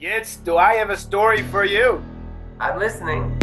Yitz, do I have a story for you? I'm listening.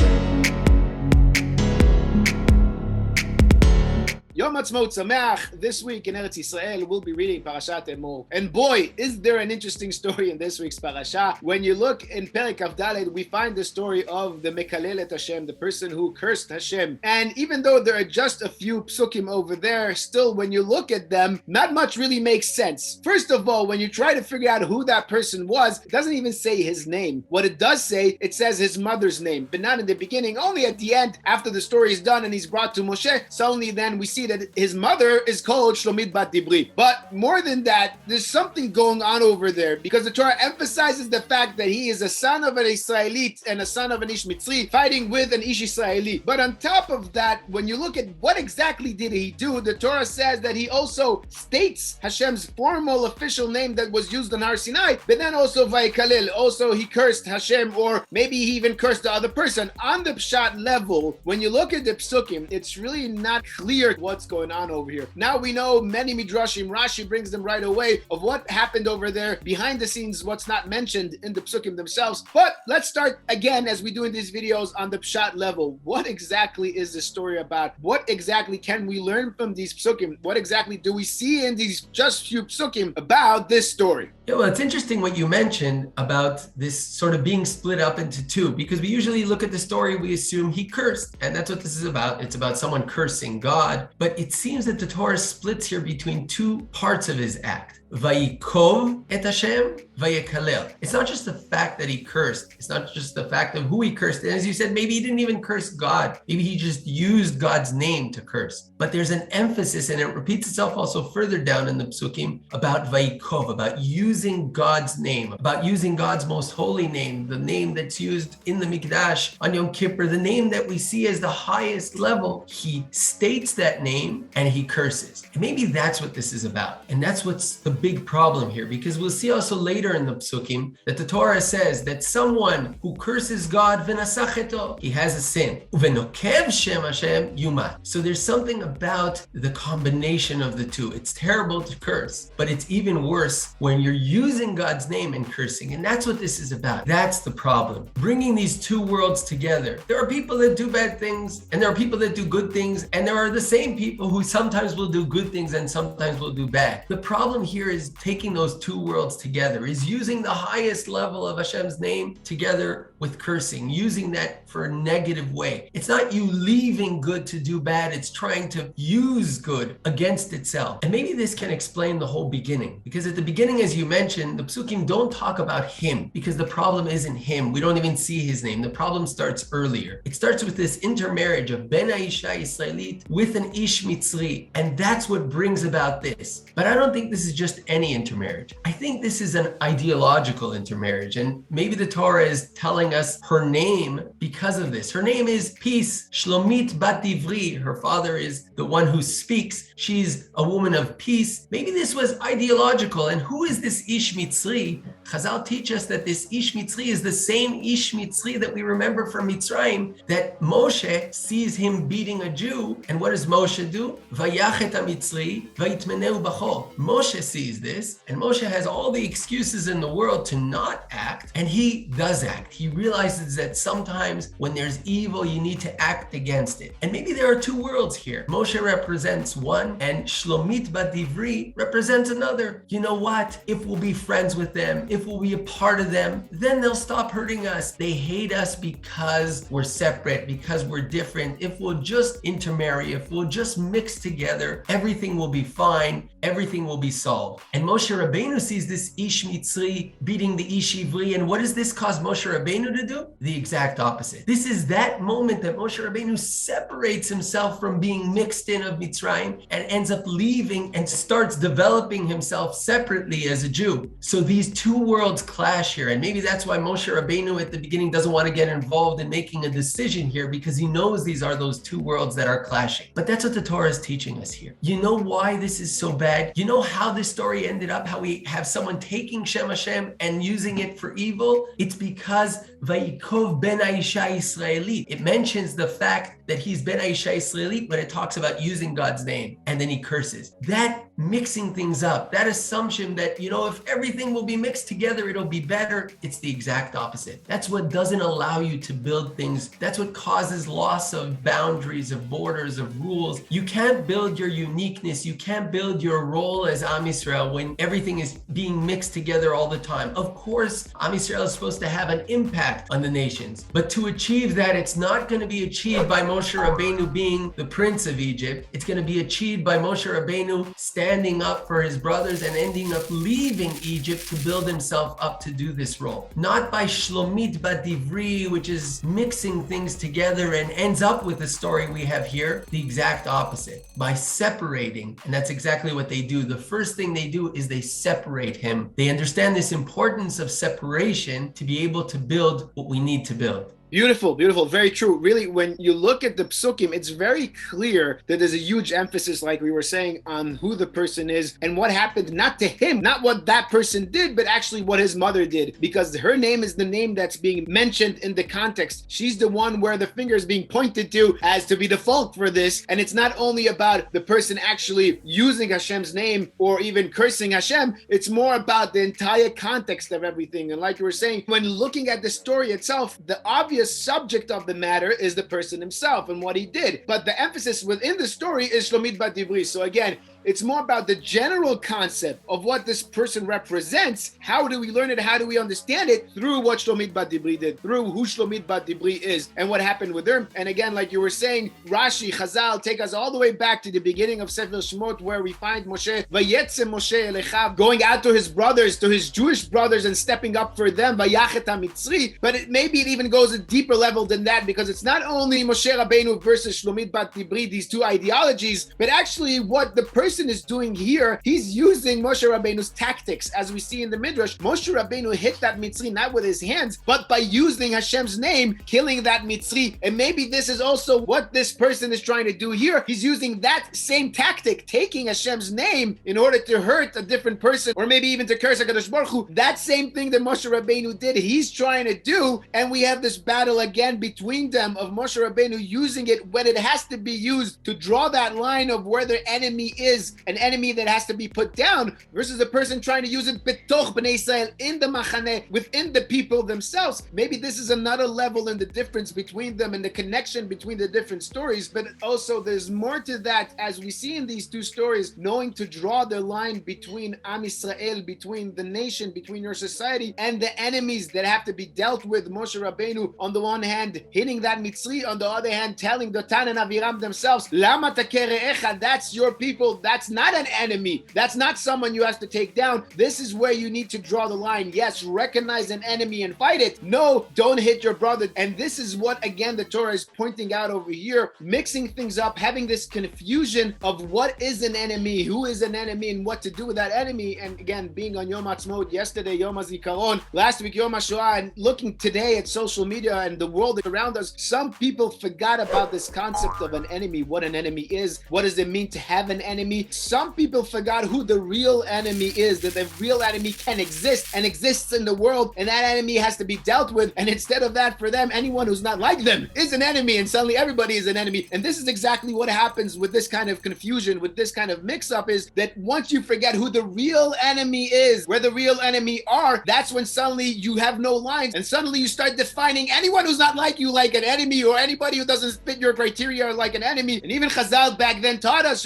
Yom Hatzmaut Sameach. This week in Eretz Yisrael, we'll be reading Parashat Emor. And boy, is there an interesting story in this week's Parasha. When you look in Perek Avdaled, we find the story of the Mekalel et Hashem, the person who cursed Hashem. And even though there are just a few Psukim over there, still when you look at them, not much really makes sense. First of all, when you try to figure out who that person was, it doesn't even say his name. What it does say, it says his mother's name, but not in the beginning, only at the end, after the story is done and he's brought to Moshe. Suddenly then we see that his mother is called Shlomit Bat Dibri. But more than that, there's something going on over there, because the Torah emphasizes the fact that he is a son of an Israelite and a son of an Ish Mitzri fighting with an Ish Israeli. But on top of that, when you look at what exactly did he do, the Torah says that he also states Hashem's formal official name that was used on Har Sinai, but then also Vayikalel, also he cursed Hashem, or maybe he even cursed the other person. On the Pshat level, when you look at the Psukim, it's really not clear what's going on over here. Now we know many Midrashim, Rashi brings them right away, of what happened over there behind the scenes, what's not mentioned in the Psukim themselves. But let's start again, as we do in these videos, on the Pshat level. What exactly is the story about? What exactly can we learn from these Psukim? What exactly do we see in these just few Psukim about this story? Yeah, well, it's interesting what you mentioned about this sort of being split up into two, because we usually look at the story, we assume he cursed, and that's what this is about. It's about someone cursing God, but it seems that the Torah splits here between two parts of his act. Vayikov et Hashem, vayikalel. It's not just the fact that he cursed. It's not just the fact of who he cursed. And as you said, maybe he didn't even curse God. Maybe he just used God's name to curse. But there's an emphasis, and it repeats itself also further down in the Psukim, about vayikov, about using God's name, about using God's most holy name, the name that's used in the Mikdash on Yom Kippur, the name that we see as the highest level. He states that name and he curses. And maybe that's what this is about. And that's what's the big problem here, because we'll see also later in the Psukim that the Torah says that someone who curses God, v'nasacheto, he has a sin. Uvenokev shem Hashem yumat. So there's something about the combination of the two. It's terrible to curse, but it's even worse when you're using God's name and cursing. And that's what this is about. That's the problem. Bringing these two worlds together. There are people that do bad things, and there are people that do good things, and there are the same people who sometimes will do good things and sometimes will do bad. The problem here is taking those two worlds together, is using the highest level of Hashem's name together with cursing, using that for a negative way. It's not you leaving good to do bad, it's trying to use good against itself. And maybe this can explain the whole beginning, because at the beginning, as you mentioned, the Psukim don't talk about him, because the problem isn't him. We don't even see his name. The problem starts earlier. It starts with this intermarriage of Ben Aisha Israelit with an Ish Mitzri, and that's what brings about this. But I don't think this is just any intermarriage. I think this is an ideological intermarriage, and maybe the Torah is telling us her name because of this. Her name is Peace, Shlomit Bat Divri. Her father is the one who speaks. She's a woman of peace. Maybe this was ideological. And who is this Ish Mitzri? Chazal teach us that this Ish Mitzri is the same Ish Mitzri that we remember from Mitzrayim, that Moshe sees him beating a Jew. And what does Moshe do? Vayachet HaMitzri, vayitmeneu b'cho. Moshe sees this, and Moshe has all the excuses in the world to not act, and he does act. He realizes that sometimes when there's evil, you need to act against it. And maybe there are two worlds here. Moshe represents one, and Shlomit Bat Divri represents another. You know what? If we'll be friends with them, if we'll be a part of them, then they'll stop hurting us. They hate us because we're separate, because we're different. If we'll just intermarry, if we'll just mix together, everything will be fine, everything will be solved. And Moshe Rabbeinu sees this Ish Mitzri beating the Ish Ivri, and what does this cause Moshe Rabbeinu to do? The exact opposite. This is that moment that Moshe Rabbeinu separates himself from being mixed in of Mitzrayim and ends up leaving and starts developing himself separately as a Jew. So these two worlds clash here, and maybe that's why Moshe Rabbeinu at the beginning doesn't want to get involved in making a decision here, because he knows these are those two worlds that are clashing. But that's what the Torah is teaching us here. You know why this is so bad? You know how this story ended up, how we have someone taking Shem Hashem and using it for evil? It's because Vayikov Ben Aisha Israelit. It mentions the fact that he's Ben Aisha Israelit when it talks about using God's name, and then he curses. That mixing things up, that assumption that, if everything will be mixed together, it'll be better, it's the exact opposite. That's what doesn't allow you to build things. That's what causes loss of boundaries, of borders, of rules. You can't build your uniqueness. You can't build your role as Am Yisrael when everything is being mixed together all the time. Of course, Am Yisrael is supposed to have an impact on the nations, but to achieve that, it's not going to be achieved by Moshe Rabbeinu being the prince of Egypt. It's going to be achieved by Moshe Rabbeinu standing up for his brothers and ending up leaving Egypt to build himself up to do this role. Not by Shlomit Badivri, which is mixing things together and ends up with the story we have here, the exact opposite. By separating, and that's exactly what they do. The first thing they do is they separate him. They understand this importance of separation to be able to build what we need to build. Beautiful, beautiful, very true. Really, when you look at the Psukim, it's very clear that there's a huge emphasis, like we were saying, on who the person is and what happened, not to him, not what that person did, but actually what his mother did, because her name is the name that's being mentioned in the context. She's the one where the finger is being pointed to as to be the fault for this. And it's not only about the person actually using Hashem's name or even cursing Hashem, it's more about the entire context of everything. And like you were saying, when looking at the story itself, the obvious subject of the matter is the person himself and what he did. But the emphasis within the story is Shlomit Bat Divri. So again, it's more about the general concept of what this person represents. How do we learn it? How do we understand it? Through what Shlomit Bat Dibri did, through who Shlomit Bat Dibri is and what happened with her. And again, like you were saying, Rashi, Chazal take us all the way back to the beginning of Sefer Shemot, where we find Moshe, Vayetze Moshe Elechav, going out to his brothers, to his Jewish brothers, and stepping up for them, Vayachet HaMitzri. But maybe it even goes a deeper level than that, because it's not only Moshe Rabbeinu versus Shlomit Bat Dibri, these two ideologies, but actually what the person is doing here, he's using Moshe Rabbeinu's tactics. As we see in the Midrash, Moshe Rabbeinu hit that Mitzri not with his hands, but by using Hashem's name, killing that Mitzri. And maybe this is also what this person is trying to do here. He's using that same tactic, taking Hashem's name in order to hurt a different person, or maybe even to curse HaKadosh Baruch Hu. That same thing that Moshe Rabbeinu did, he's trying to do. And we have this battle again between them of Moshe Rabbeinu using it when it has to be used to draw that line of where the enemy is, an enemy that has to be put down, versus a person trying to use it betoch bnei Israel, in the machaneh, within the people themselves. Maybe this is another level in the difference between them and the connection between the different stories, but also there's more to that, as we see in these two stories, knowing to draw the line between Am Yisrael, between the nation, between your society, and the enemies that have to be dealt with. Moshe Rabbeinu, on the one hand, hitting that Mitzri, on the other hand, telling Dotan and Aviram themselves, Lama takere'echa, that's your people, that's not an enemy, that's not someone you have to take down. This is where you need to draw the line. Yes, recognize an enemy and fight it. No, don't hit your brother. And this is what, again, the Torah is pointing out over here, mixing things up, having this confusion of what is an enemy, who is an enemy, and what to do with that enemy. And again, being on Yom Hatzmaut, yesterday Yom HaZikaron, last week Yom HaShoah, and looking today at social media and the world around us, some people forgot about this concept of an enemy, what an enemy is, what does it mean to have an enemy. Some people forgot who the real enemy is, that the real enemy can exist and exists in the world, and that enemy has to be dealt with. And instead of that, for them, anyone who's not like them is an enemy, and suddenly everybody is an enemy. And this is exactly what happens with this kind of confusion, with this kind of mix-up, is that once you forget who the real enemy is, where the real enemy are, that's when suddenly you have no lines, and suddenly you start defining anyone who's not like you like an enemy, or anybody who doesn't fit your criteria like an enemy. And even Chazal back then taught us,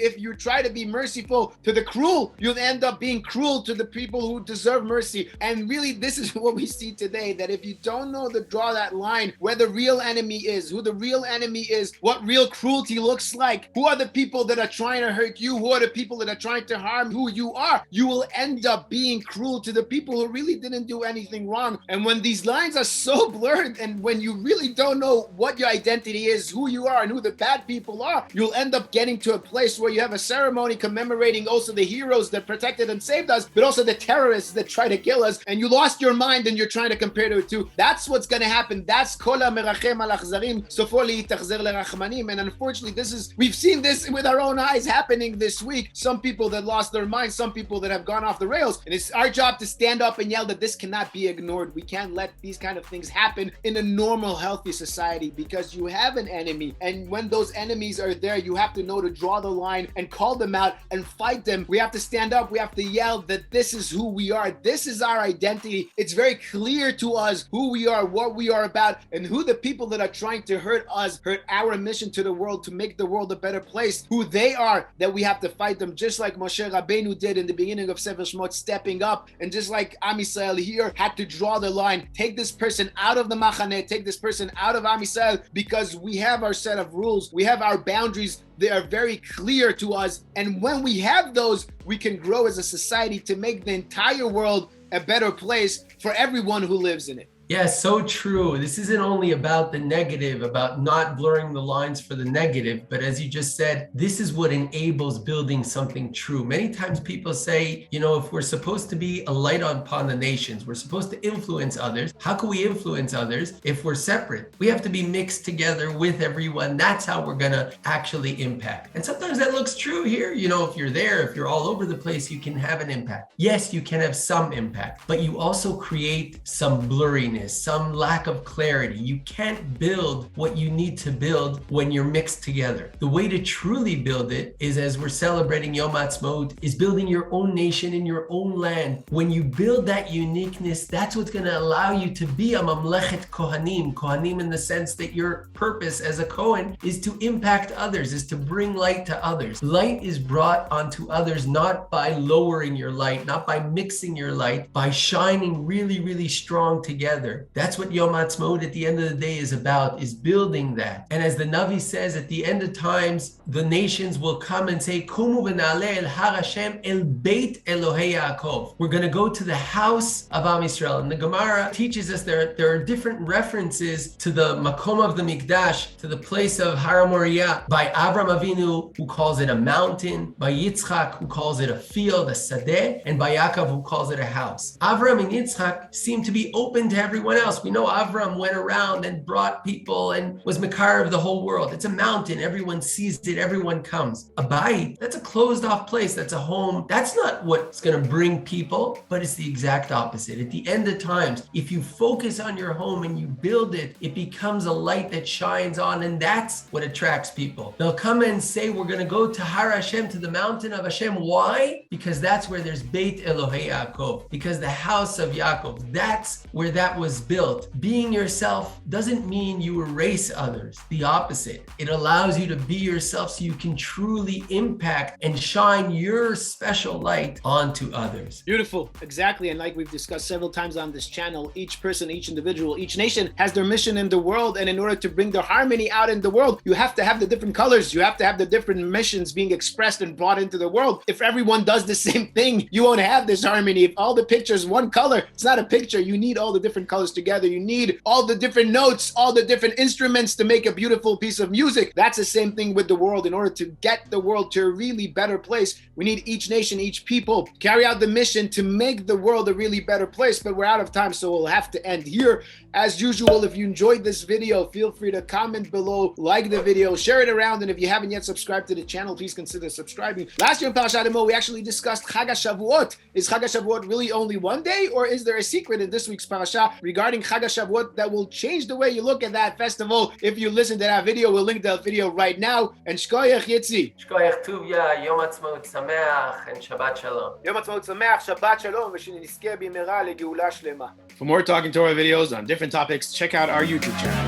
if you try to be merciful to the cruel, you'll end up being cruel to the people who deserve mercy. And really, this is what we see today, that if you don't know to draw that line, where the real enemy is, who the real enemy is, what real cruelty looks like, who are the people that are trying to hurt you, who are the people that are trying to harm who you are, you will end up being cruel to the people who really didn't do anything wrong. And when these lines are so blurred, and when you really don't know what your identity is, who you are and who the bad people are, you'll end up getting to a place where you have a ceremony commemorating also the heroes that protected and saved us, but also the terrorists that try to kill us, and you lost your mind and you're trying to compare to it too. That's what's going to happen. That's kol ha-merachem al achzarim sofo li'itachzer lerachmanim. And unfortunately, we've seen this with our own eyes happening this week. Some people that lost their minds, some people that have gone off the rails, and it's our job to stand up and yell that this cannot be ignored. We can't let these kind of things happen in a normal, healthy society, because you have an enemy. And when when those enemies are there, you have to know to draw the line and call them out and fight them. We have to stand up. We have to yell that this is who we are. This is our identity. It's very clear to us who we are, what we are about, and who the people that are trying to hurt us, hurt our mission to the world, to make the world a better place, who they are, that we have to fight them, just like Moshe Rabbeinu did in the beginning of Sefer Shemot, stepping up, and just like Am Yisrael here had to draw the line, take this person out of the Machaneh, take this person out of Am Yisrael, because we have our set of rules, we have our boundaries, they are very clear to us, and when we have those, we can grow as a society to make the entire world a better place for everyone who lives in it. Yeah, so true. This isn't only about the negative, about not blurring the lines for the negative, but as you just said, this is what enables building something true. Many times people say, if we're supposed to be a light upon the nations, we're supposed to influence others. How can we influence others if we're separate? We have to be mixed together with everyone. That's how we're going to actually impact. And sometimes that looks true here. If you're there, if you're all over the place, you can have an impact. Yes, you can have some impact, but you also create some blurriness, some lack of clarity. You can't build what you need to build when you're mixed together. The way to truly build it is, as we're celebrating Yom Ha'atzmaut, is building your own nation in your own land. When you build that uniqueness, that's what's going to allow you to be a mamlechet kohanim. Kohanim in the sense that your purpose as a Kohen is to impact others, is to bring light to others. Light is brought onto others not by lowering your light, not by mixing your light, by shining really, really strong together. That's what Yom Ha'atzmaut at the end of the day is about, is building that. And as the Navi says, at the end of times, the nations will come and say, Kumu v'na'aleh el har Hashem el beit Elohei Yaakov. We're going to go to the house of Am Yisrael. And the Gemara teaches us there are different references to the Makom of the Mikdash, to the place of Har Moriah, by Avram Avinu, who calls it a mountain, by Yitzchak, who calls it a field, a sadeh, and by Yaakov, who calls it a house. Avram and Yitzchak seem to be open to everyone else. We know Avram went around and brought people and was Mekar of the whole world. It's a mountain. Everyone sees it. Everyone comes. A bayit, that's a closed off place. That's a home. That's not what's going to bring people, but it's the exact opposite. At the end of times, if you focus on your home and you build it, it becomes a light that shines on, and that's what attracts people. They'll come and say, we're going to go to Har Hashem, to the mountain of Hashem. Why? Because that's where there's Beit Elohei Yaakov, because the house of Yaakov, that's where that was built. Being yourself doesn't mean you erase others. The opposite. It allows you to be yourself so you can truly impact and shine your special light onto others. Beautiful. Exactly. And like we've discussed several times on this channel, each person, each individual, each nation has their mission in the world. And in order to bring their harmony out in the world, you have to have the different colors. You have to have the different missions being expressed and brought into the world. If everyone does the same thing, you won't have this harmony. If all the pictures one color, it's not a picture. You need all the different colors together. You need all the different notes, all the different instruments to make a beautiful piece of music. That's the same thing with the world. In order to get the world to a really better place, we need each nation, each people carry out the mission to make the world a really better place. But we're out of time, so we'll have to end here. As usual, if you enjoyed this video, feel free to comment below, like the video, share it around, and if you haven't yet subscribed to the channel, please consider subscribing. Last year in Parashat Emor, we actually discussed Chag HaShavuot. Is Chag HaShavuot really only one day, or is there a secret in this week's Parasha regarding Chag HaShavuot that will change the way you look at that festival? If you listen to that video, we'll link that video right now. And Shkoyach Yitzi. Shkoyach Tuvia, Yom Ha'atzmaut Sameach, and Shabbat Shalom. Yom Ha'atzmaut Sameach, Shabbat Shalom, v'shenizkeh b'mehera legeula shlema. For more Talking Torah videos on different topics, check out our YouTube channel.